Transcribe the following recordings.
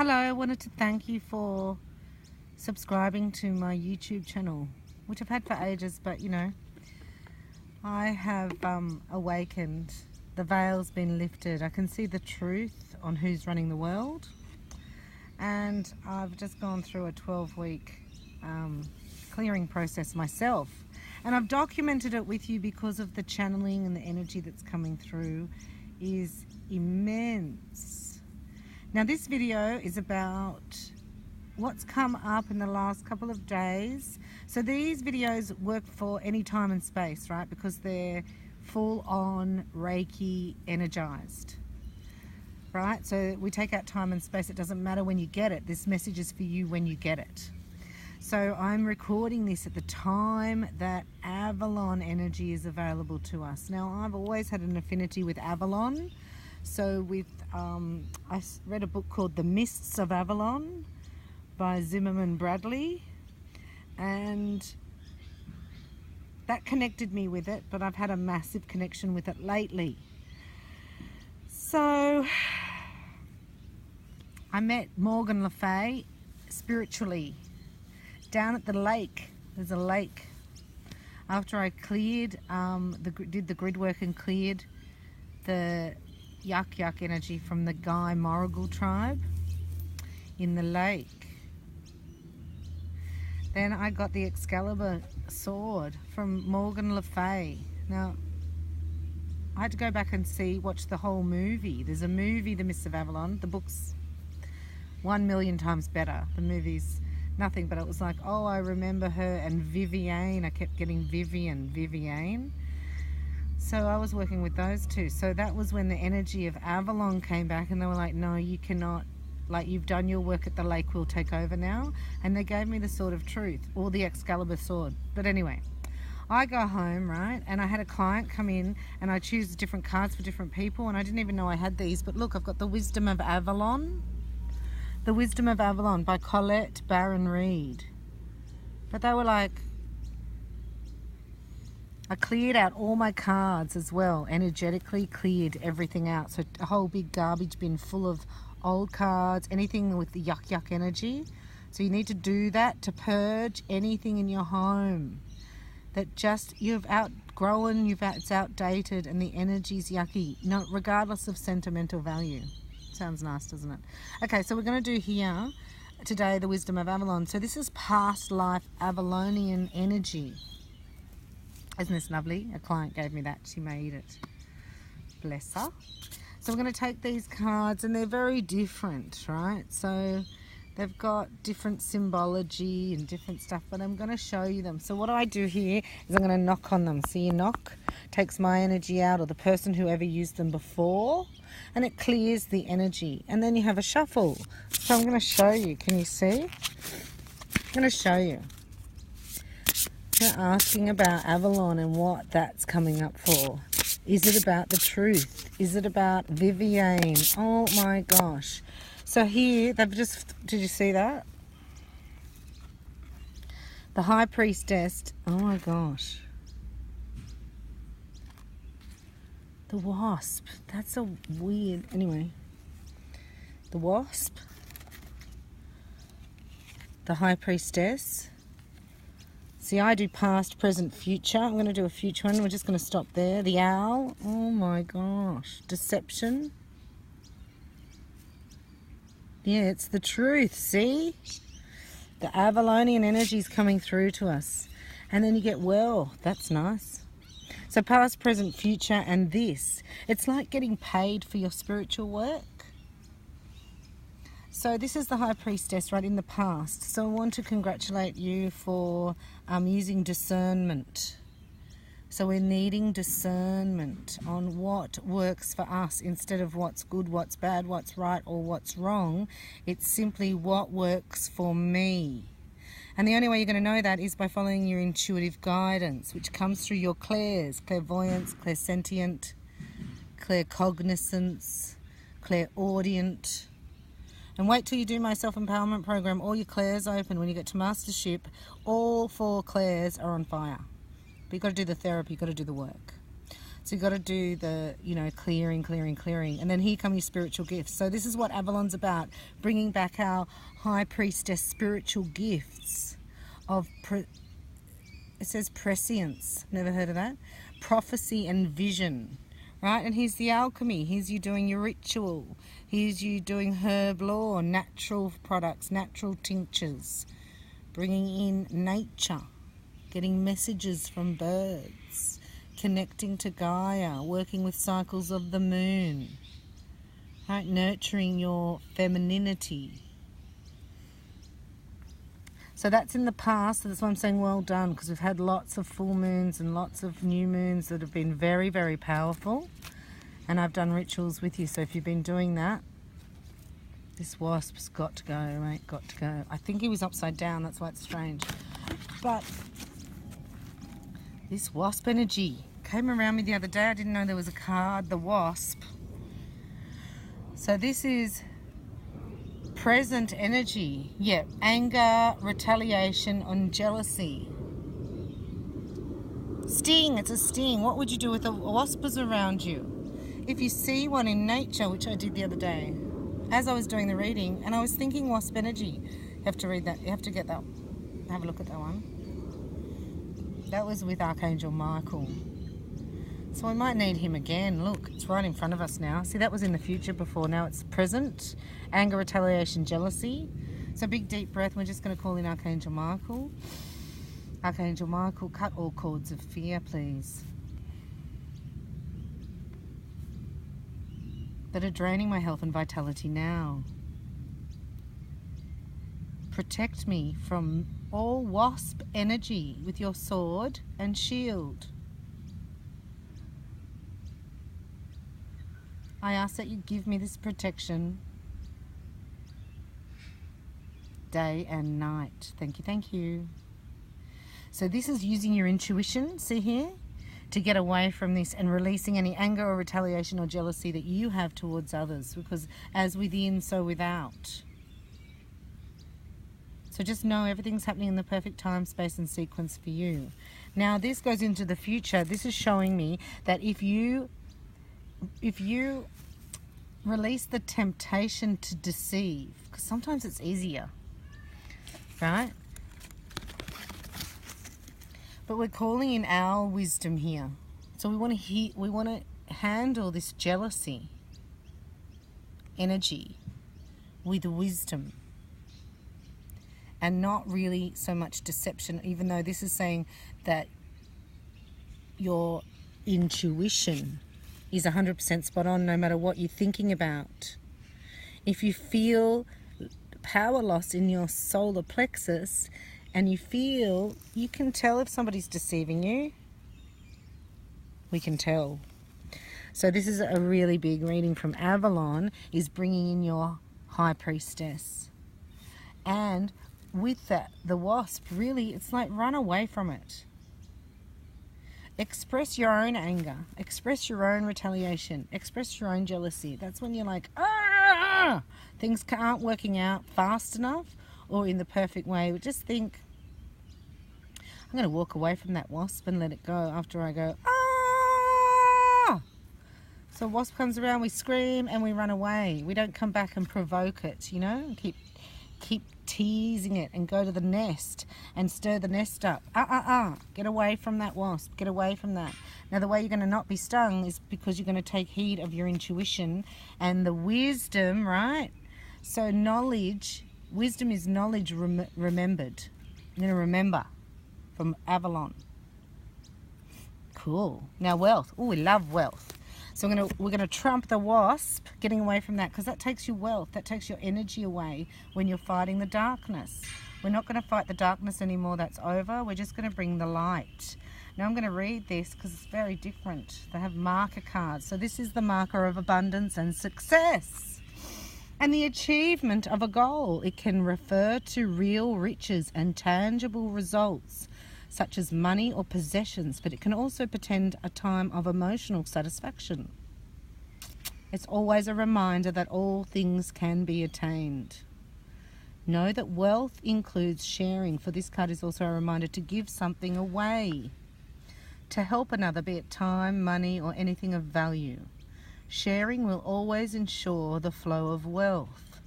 Hello, I wanted to thank you for subscribing to my YouTube channel, which I've had for ages, but you know, I have awakened. The veil's been lifted. I can see the truth on who's running the world, and I've just gone through a 12-week clearing process myself, and I've documented it with you because of the channeling and the energy that's coming through is immense. Now this video is about what's come up in the last couple of days. So these videos work for any time and space, right? Because they're full on Reiki energized, right? So we take out time and space. It doesn't matter when you get it. This message is for you when you get it. So I'm recording this at the time that Avalon energy is available to us. Now I've always had an affinity with Avalon. So with I read a book called The Mists of Avalon by Zimmerman Bradley, and that connected me with it, but I've had a massive connection with it lately. So I met Morgan Le Fay spiritually down at the lake. There's a lake. After I cleared, did the grid work and cleared the yuck energy from the Guy Morrigal tribe in the lake. Then I got the Excalibur sword from Morgan Le Fay. Now, I had to go back and watch the whole movie. There's a movie, The Mists of Avalon. The book's 1,000,000 times better. The movie's nothing, but it was like, oh, I remember her and Vivienne. I kept getting Vivienne. So I was working with those two. So that was when the energy of Avalon came back, and they were like, no, you cannot, like, you've done your work at the lake, we'll take over now. And they gave me the Sword of Truth, or the Excalibur sword. But anyway, I go home, right, and I had a client come in, and I choose different cards for different people, and I didn't even know I had these. But look, I've got the Wisdom of Avalon. The Wisdom of Avalon by Colette Baron Reed. But they were like, I cleared out all my cards as well, energetically cleared everything out. So a whole big garbage bin full of old cards, anything with the yuck energy. So you need to do that to purge anything in your home that just you've outgrown, it's outdated, and the energy's yucky, no, regardless of sentimental value. Sounds nice, doesn't it? Okay, so we're going to do here today the Wisdom of Avalon. So this is past life Avalonian energy. Isn't this lovely? A client gave me that. She made it. Bless her. So we're going to take these cards, and they're very different, right? So they've got different symbology and different stuff, but I'm going to show you them. So what I do here is I'm going to knock on them. So you knock, takes my energy out, or the person who ever used them before, and it clears the energy. And then you have a shuffle. So I'm going to show you. Can you see? I'm going to show you. They're asking about Avalon and what that's coming up for. Is it about the truth? Is it about Vivienne? Oh my gosh. So here, they've just, did you see that? The High Priestess, oh my gosh. The Wasp, that's a weird, anyway. The Wasp. The High Priestess. See, I do past, present, future. I'm going to do a future one. We're just going to stop there. The Owl. Oh my gosh. Deception. Yeah, it's the truth. See? The Avalonian energy is coming through to us. And then you get, well, that's nice. So past, present, future, and this. It's like getting paid for your spiritual work. So this is the High Priestess right in the past. So I want to congratulate you for using discernment. So we're needing discernment on what works for us instead of what's good, what's bad, what's right, or what's wrong. It's simply what works for me. And the only way you're going to know that is by following your intuitive guidance, which comes through your clairs, clairvoyance, clairsentient, claircognizance, clairaudient. And wait till you do my self-empowerment program. All your clairs open. When you get to mastership, all 4 clairs are on fire. But you've got to do the therapy, you've got to do the work. So you've got to do the, you know, clearing. And then here come your spiritual gifts. So this is what Avalon's about, bringing back our High Priestess spiritual gifts of, it says prescience, never heard of that, prophecy and vision, right? And here's the alchemy. Here's you doing your ritual. Here's you doing herb law, natural products, natural tinctures, bringing in nature, getting messages from birds, connecting to Gaia, working with cycles of the moon, right? Nurturing your femininity. So that's in the past. So that's why I'm saying well done, because we've had lots of full moons and lots of new moons that have been very, very powerful. And I've done rituals with you. So if you've been doing that, this wasp's got to go, mate, got to go. I think he was upside down. That's why it's strange. But this wasp energy came around me the other day. I didn't know there was a card, the wasp. So this is present energy. Yeah, anger, retaliation, and jealousy. Sting, it's a sting. What would you do if a wasp was around you? If you see one in nature, which I did the other day, as I was doing the reading, and I was thinking wasp energy. You have to read that. You have to get that. Have a look at that one. That was with Archangel Michael. So we might need him again. Look, it's right in front of us now. See, that was in the future before. Now it's present. Anger, retaliation, jealousy. So big deep breath. We're just going to call in Archangel Michael. Archangel Michael, cut all cords of fear, please, that are draining my health and vitality now. Protect me from all wasp energy with your sword and shield. I ask that you give me this protection day and night. Thank you, thank you. So this is using your intuition, see here, to get away from this and releasing any anger or retaliation or jealousy that you have towards others, because as within, so without. So just know everything's happening in the perfect time, space and sequence for you. Now this goes into the future. This is showing me that if you release the temptation to deceive, because sometimes it's easier, right? But we're calling in our wisdom here. So we want to handle this jealousy energy with wisdom, and not really so much deception, even though this is saying that your intuition is 100% spot on no matter what you're thinking about. If you feel power loss in your solar plexus and you feel, you can tell if somebody's deceiving you. We can tell. So this is a really big reading from Avalon, is bringing in your High Priestess. And with that, the wasp, really, it's like run away from it. Express your own anger. Express your own retaliation. Express your own jealousy. That's when you're like, ah! Things aren't working out fast enough or in the perfect way. But just think, I'm going to walk away from that wasp and let it go after I go, ah! So wasp comes around, we scream and we run away. We don't come back and provoke it, you know? Keep teasing it and go to the nest and stir the nest up. Get away from that wasp. Get away from that. Now the way you're going to not be stung is because you're going to take heed of your intuition and the wisdom, right? So knowledge, wisdom is knowledge remembered. You're going to remember from Avalon. Cool. Now wealth. Oh, we love wealth. So we're gonna trump the wasp, getting away from that, because that takes your wealth, that takes your energy away when you're fighting the darkness. We're not going to fight the darkness anymore. That's over. We're just going to bring the light. Now I'm going to read this because it's very different. They have marker cards. So this is the marker of abundance and success and the achievement of a goal. It can refer to real riches and tangible results, such as money or possessions, but it can also portend a time of emotional satisfaction. It's always a reminder that all things can be attained. Know that wealth includes sharing, for this card is also a reminder to give something away. to help another, be it time, money, or anything of value. Sharing will always ensure the flow of wealth.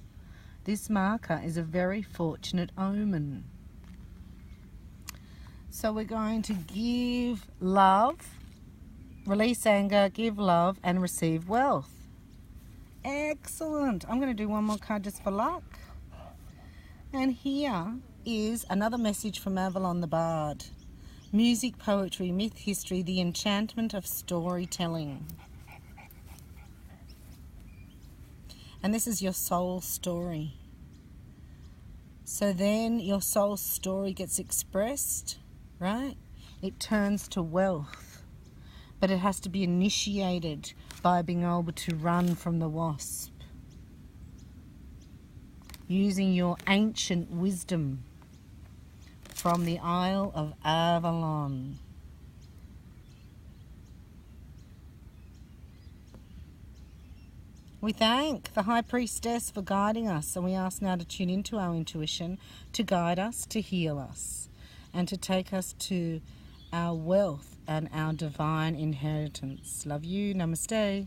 This marker is a very fortunate omen. So we're going to give love, release anger, give love, and receive wealth. Excellent. I'm going to do one more card just for luck. And here is another message from Avalon the Bard. Music, poetry, myth, history, the enchantment of storytelling. And this is your soul story. So then your soul story gets expressed, right? It turns to wealth. But it has to be initiated by being able to run from the wasp. Using your ancient wisdom from the Isle of Avalon. We thank the High Priestess for guiding us, and we ask now to tune into our intuition, to guide us, to heal us, and to take us to our wealth and our divine inheritance. Love you. Namaste.